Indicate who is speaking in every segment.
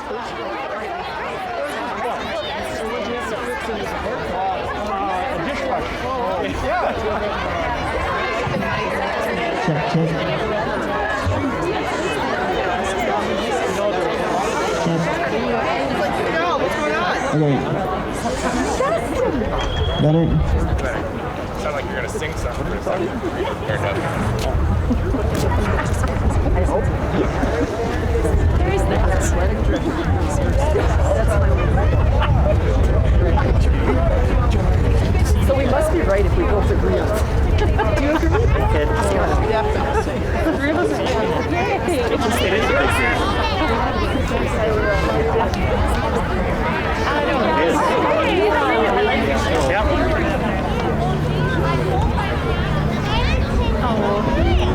Speaker 1: Check, check. Okay. Better?
Speaker 2: Sound like you're gonna sing something for a second.
Speaker 3: I hope. There is that. So we must be right if we both agree on it. Do you agree? Yeah. Three of us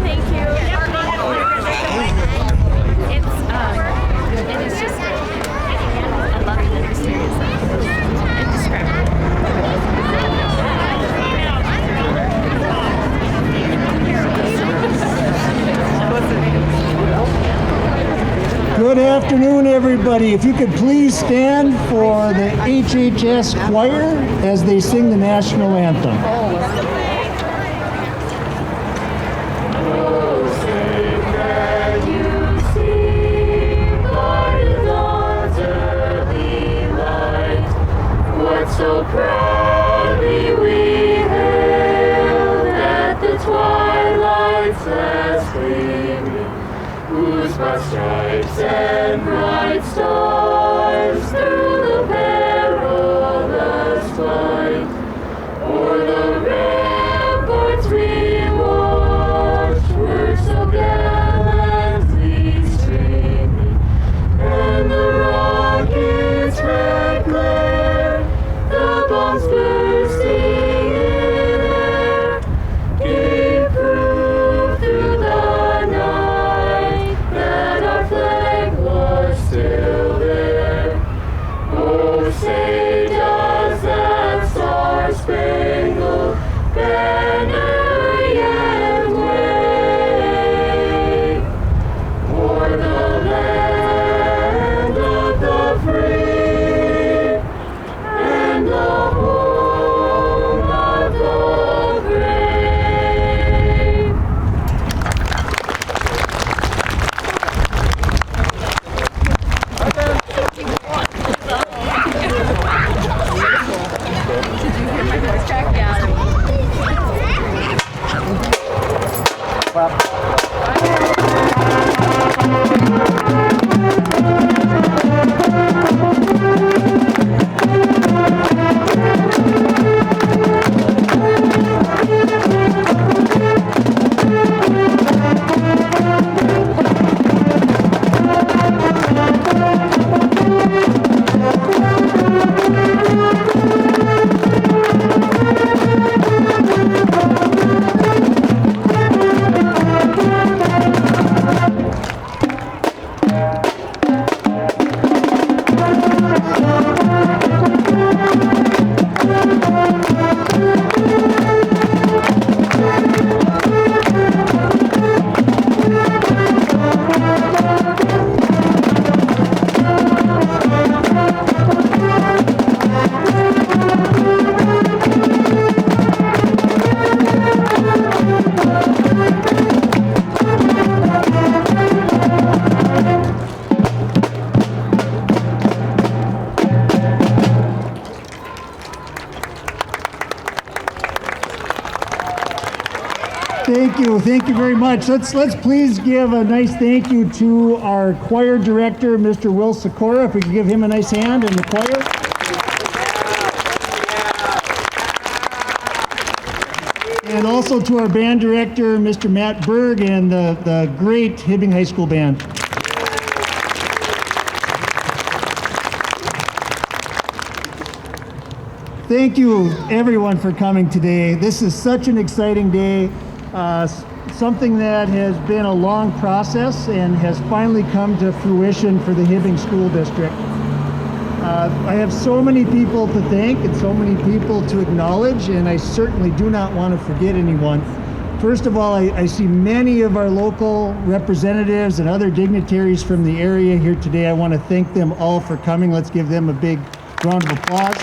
Speaker 4: Thank you. It is just, I love the experience. Indescribable.
Speaker 1: Good afternoon, everybody. If you could please stand for the HHS choir as they sing the national anthem.
Speaker 5: So proudly we hailed at the twilight's last gleaming, whose broad stripes and bright stars through the perilous fight o'er the ramparts we watched were so gallantly streaming, and the rockets' red glare, the bombs bursting in air, gave proof through the night that our flag was still there. Oh, say does that star-spangled banner yet wave o'er the land of the free and the home of the brave.
Speaker 1: Thank you very much. Let's please give a nice thank you to our choir director, Mr. Will Sikora. If we could give him a nice hand in the choir. And also to our band director, Mr. Matt Berg, and the great Hibbing High School band. Thank you, everyone, for coming today. This is such an exciting day. Something that has been a long process and has finally come to fruition for the Hibbing School District. I have so many people to thank and so many people to acknowledge, and I certainly do not want to forget anyone. First of all, I see many of our local representatives and other dignitaries from the area here today. I want to thank them all for coming. Let's give them a big round of applause.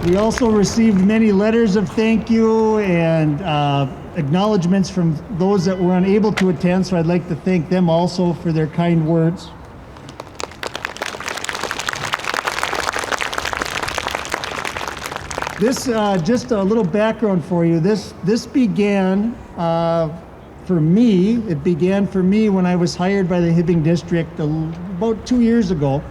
Speaker 1: We also received many letters of thank you and acknowledgments from those that were unable to attend, so I'd like to thank them also for their kind words. This, just a little background for you, this began for me, it began for me when I was hired by the Hibbing District about 2 years ago.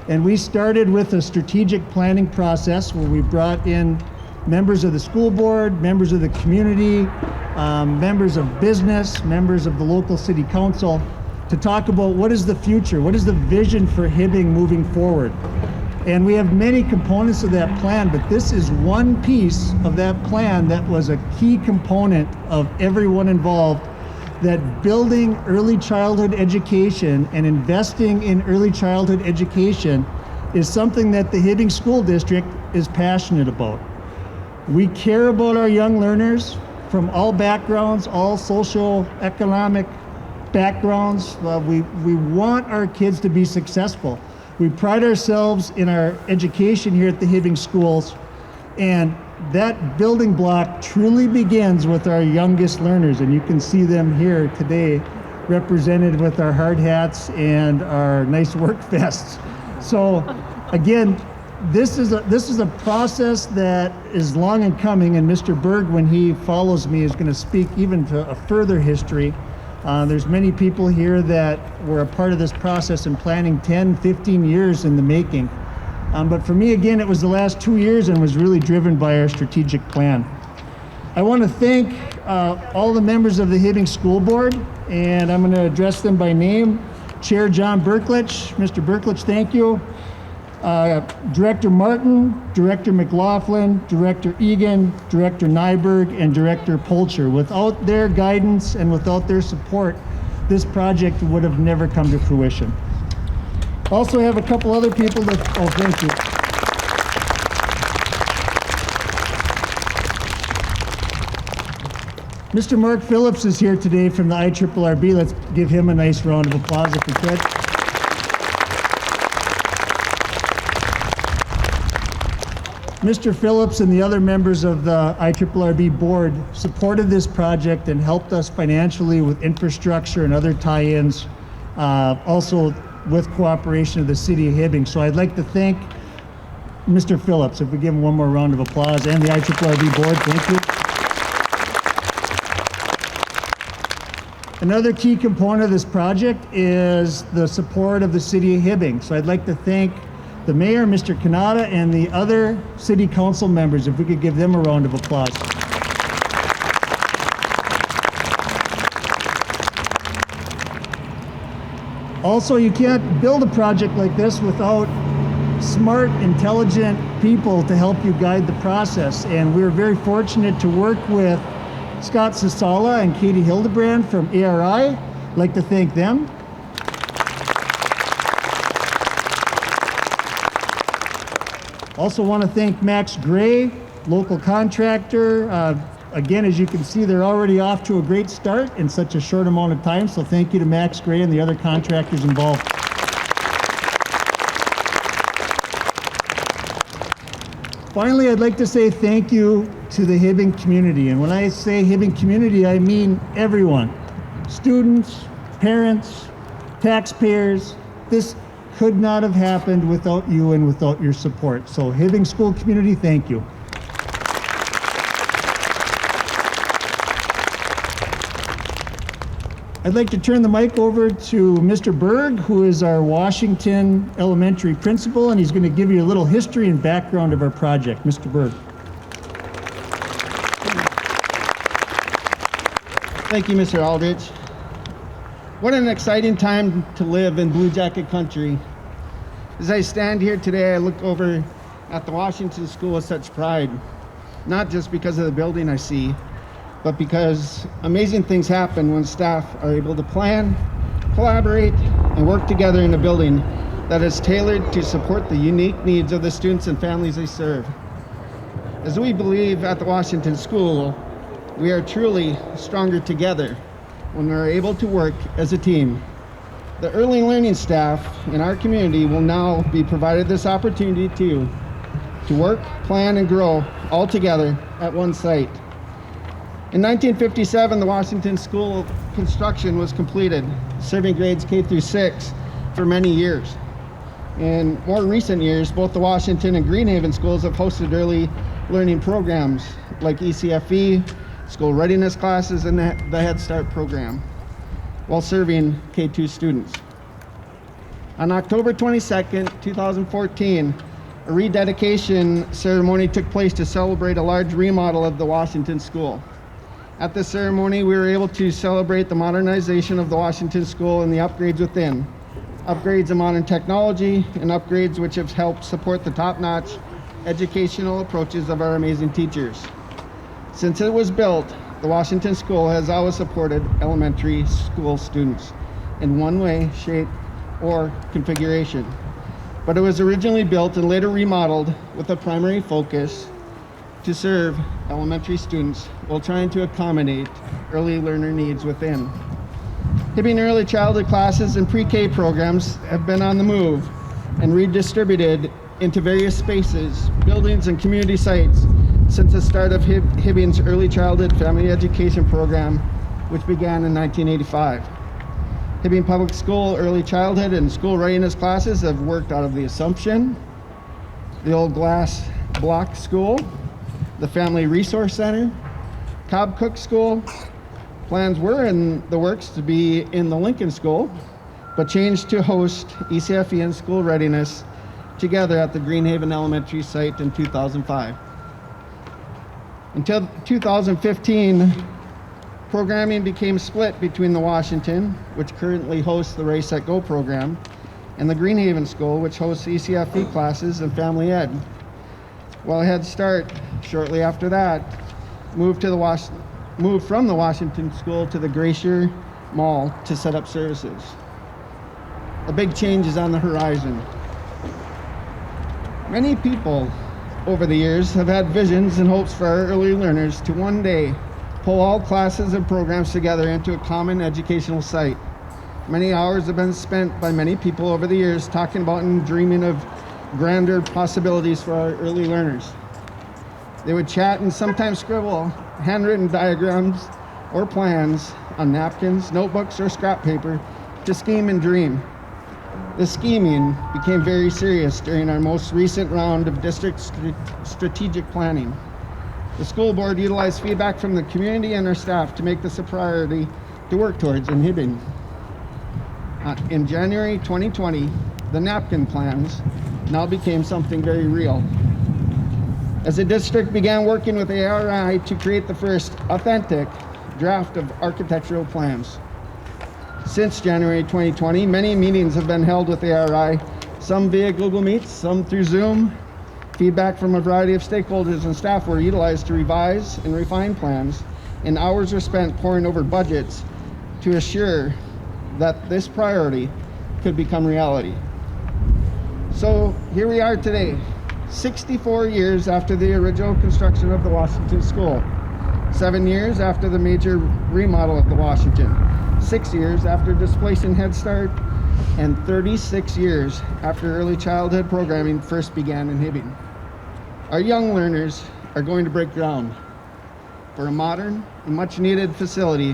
Speaker 1: And we started with a strategic planning process where we brought in members of the school board, members of the community, members of business, members of the local city council to talk about what is the future, what is the vision for Hibbing moving forward. And we have many components of that plan, but this is one piece of that plan that was a key component of everyone involved, that building early childhood education and investing in early childhood education is something that the Hibbing School District is passionate about. We care about our young learners from all backgrounds, all socioeconomic backgrounds. We want our kids to be successful. We pride ourselves in our education here at the Hibbing schools, and that building block truly begins with our youngest learners, and you can see them here today represented with our hard hats and our nice work vests. So again, this is a process that is long in coming, and Mr. Berg, when he follows me, is going to speak even to a further history. There's many people here that were a part of this process and planning 10, 15 years in the making. But for me, again, it was the last 2 years and was really driven by our strategic plan. I want to thank all the members of the Hibbing School Board, and I'm going to address them by name. Chair John Berklich. Mr. Berklich, thank you. Director Martin, Director McLaughlin, Director Egan, Director Nyberg, and Director Polcher. Without their guidance and without their support, this project would have never come to fruition. Also have a couple other people that, oh, thank you. Mr. Mark Phillips is here today from the IRRB. Let's give him a nice round of applause if we could. Mr. Phillips and the other members of the IRRB board supported this project and helped us financially with infrastructure and other tie-ins, also with cooperation of the city of Hibbing. So I'd like to thank Mr. Phillips, if we give him one more round of applause, and the IRRB board, thank you. Another key component of this project is the support of the city of Hibbing. So I'd like to thank the mayor, Mr. Kanata, and the other city council members, if we could give them a round of applause. Also, you can't build a project like this without smart, intelligent people to help you guide the process. And we're very fortunate to work with Scott Sasala and Katie Hildebrand from ARI. I'd like to thank them. Also want to thank Max Gray, local contractor. Again, as you can see, they're already off to a great start in such a short amount of time, so thank you to Max Gray and the other contractors involved. Finally, I'd like to say thank you to the Hibbing community, and when I say Hibbing community, I mean everyone. Students, parents, taxpayers. This could not have happened without you and without your support. So Hibbing School community, thank you. I'd like to turn the mic over to Mr. Berg, who is our Washington Elementary principal, and he's going to give you a little history and background of our project. Mr. Berg.
Speaker 6: Thank you, Mr. Aldrich. What an exciting time to live in Blue Jacket country. As I stand here today, I look over at the Washington School with such pride, not just because of the building I see, but because amazing things happen when staff are able to plan, collaborate, and work together in a building that is tailored to support the unique needs of the students and families they serve. As we believe at the Washington School, we are truly stronger together when we're able to work as a team. The early learning staff in our community will now be provided this opportunity to work, plan, and grow all together at one site. In 1957, the Washington School construction was completed, serving grades K through 6 for many years. In more recent years, both the Washington and Greenhaven schools have hosted early learning programs like ECFE, school readiness classes, and the Head Start program, while serving K-2 students. On October 22nd, 2014, a rededication ceremony took place to celebrate a large remodel of the Washington School. At this ceremony, we were able to celebrate the modernization of the Washington School and the upgrades within. Upgrades in modern technology and upgrades which have helped support the top-notch educational approaches of our amazing teachers. Since it was built, the Washington School has always supported elementary school students in one way, shape, or configuration. But it was originally built and later remodeled with a primary focus to serve elementary students while trying to accommodate early learner needs within. Hibbing early childhood classes and pre-K programs have been on the move and redistributed into various spaces, buildings, and community sites since the start of Hibbing's early childhood family education program, which began in 1985. Hibbing Public School early childhood and school readiness classes have worked out of the Assumption, the Old Glass Block School, the Family Resource Center, Cobb Cook School. Plans were in the works to be in the Lincoln School, but changed to host ECFE and school readiness together at the Greenhaven Elementary site in 2005. Until 2015, programming became split between the Washington, which currently hosts the Race Set Go program, and the Greenhaven School, which hosts ECFE classes and Family Ed. While Head Start, shortly after that, moved from the Washington School to the Glacier Mall to set up services. A big change is on the horizon. Many people over the years have had visions and hopes for our early learners to one day pull all classes and programs together into a common educational site. Many hours have been spent by many people over the years talking about and dreaming of grander possibilities for our early learners. They would chat and sometimes scribble handwritten diagrams or plans on napkins, notebooks, or scrap paper to scheme and dream. This scheming became very serious during our most recent round of district strategic planning. The school board utilized feedback from the community and our staff to make this a priority to work towards in Hibbing. In January 2020, the napkin plans now became something very real. As the district began working with ARI to create the first authentic draft of architectural plans. Since January 2020, many meetings have been held with ARI, some via Google Meets, some through Zoom. Feedback from a variety of stakeholders and staff were utilized to revise and refine plans, and hours were spent poring over budgets to assure that this priority could become reality. So here we are today, 64 years after the original construction of the Washington School, 7 years after the major remodel of the Washington, 6 years after displacing Head Start, and 36 years after early childhood programming first began in Hibbing. Our young learners are going to break ground for a modern and much needed facility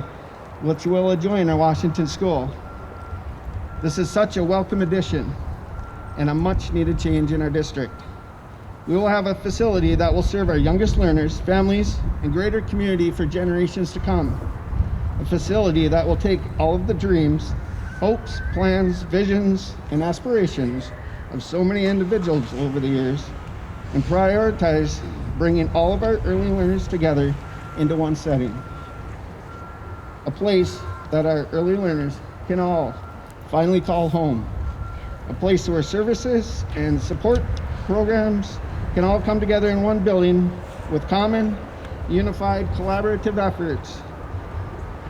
Speaker 6: which will adjoin our Washington School. This is such a welcome addition and a much needed change in our district. We will have a facility that will serve our youngest learners, families, and greater community for generations to come. A facility that will take all of the dreams, hopes, plans, visions, and aspirations of so many individuals over the years and prioritize bringing all of our early learners together into one setting. A place that our early learners can all finally call home. A place where services and support programs can all come together in one building with common, unified, collaborative efforts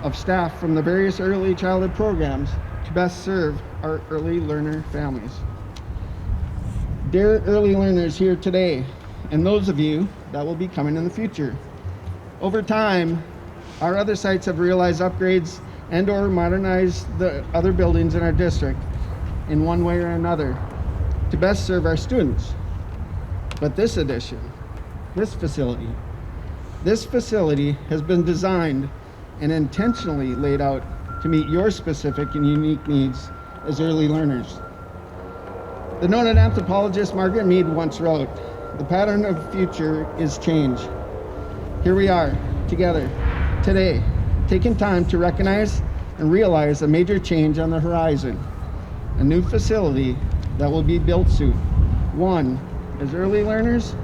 Speaker 6: of staff from the various early childhood programs to best serve our early learner families. Dear early learners here today, and those of you that will be coming in the future. Over time, our other sites have realized upgrades and or modernized the other buildings in our district in one way or another to best serve our students. But this facility has been designed and intentionally laid out to meet your specific and unique needs as early learners. The noted anthropologist Margaret Mead once wrote, "The pattern of the future is change." Here we are, together, today, taking time to recognize and realize a major change on the horizon. A new facility that will be built soon. One, as early learners,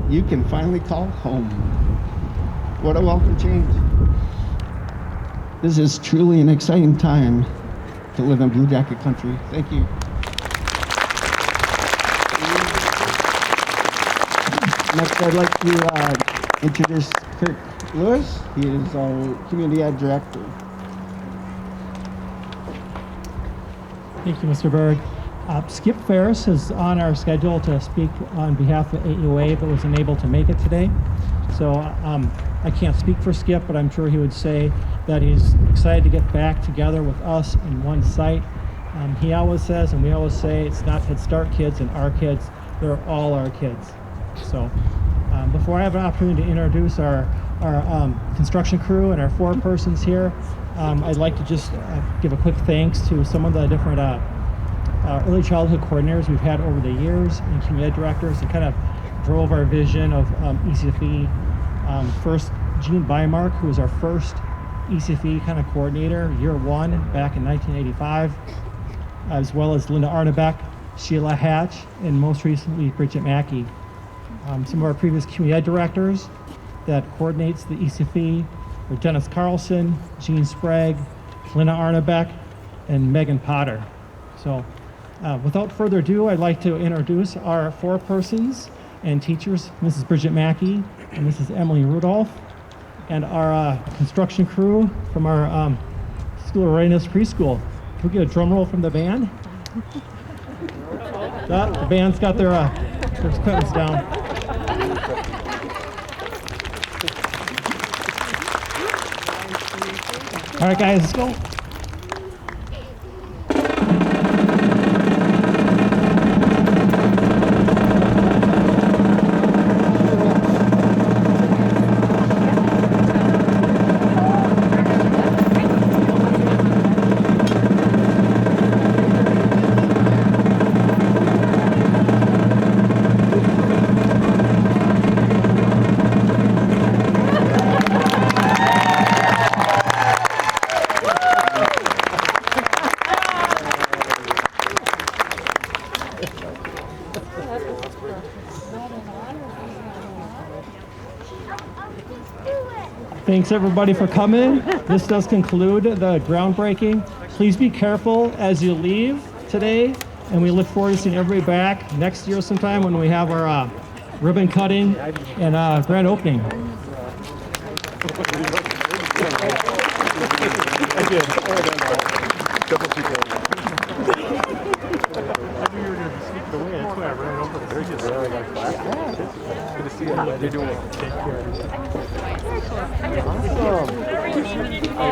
Speaker 6: you can finally call home. What a welcome change. This is truly an exciting time to live in Blue Jacket country. Thank you. Next, I'd like to introduce Kirk Lewis. He is our Community Ed Director.
Speaker 7: Thank you, Mr. Berg. Skip Ferris is on our schedule to speak on behalf of AUA, but was unable to make it today. So I can't speak for Skip, but I'm sure he would say that he's excited to get back together with us in one site. He always says, and we always say, it's not Head Start kids and our kids, they're all our kids. So before I have an opportunity to introduce our construction crew and our 4 persons here, I'd like to just give a quick thanks to some of the different early childhood coordinators we've had over the years and community ed directors that kind of drove our vision of ECFE. First, Gene Bymark, who was our first ECFE kind of coordinator, year 1 back in 1985, as well as Linda Arnebeck, Sheila Hatch, and most recently Bridget Mackey. Some of our previous community ed directors that coordinates the ECFE are Dennis Carlson, Gene Sprague, Linda Arnebeck, and Megan Potter. So without further ado, I'd like to introduce our 4 persons and teachers, Mrs. Bridget Mackey and Mrs. Emily Rudolph, and our construction crew from our School of Readiness Preschool. Can we get a drum roll from the band? The band's got their curtains down. All right, guys, let's go. Thanks everybody for coming. This does conclude the groundbreaking. Please be careful as you leave today, and we look forward to seeing everybody back next year sometime when we have our ribbon cutting and grand opening.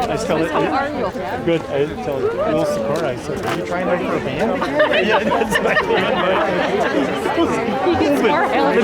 Speaker 8: I tell it. How are you? Good. I tell Will Sikora, I said, are you trying to for a band? Yeah, that's my band.
Speaker 4: He gets more help.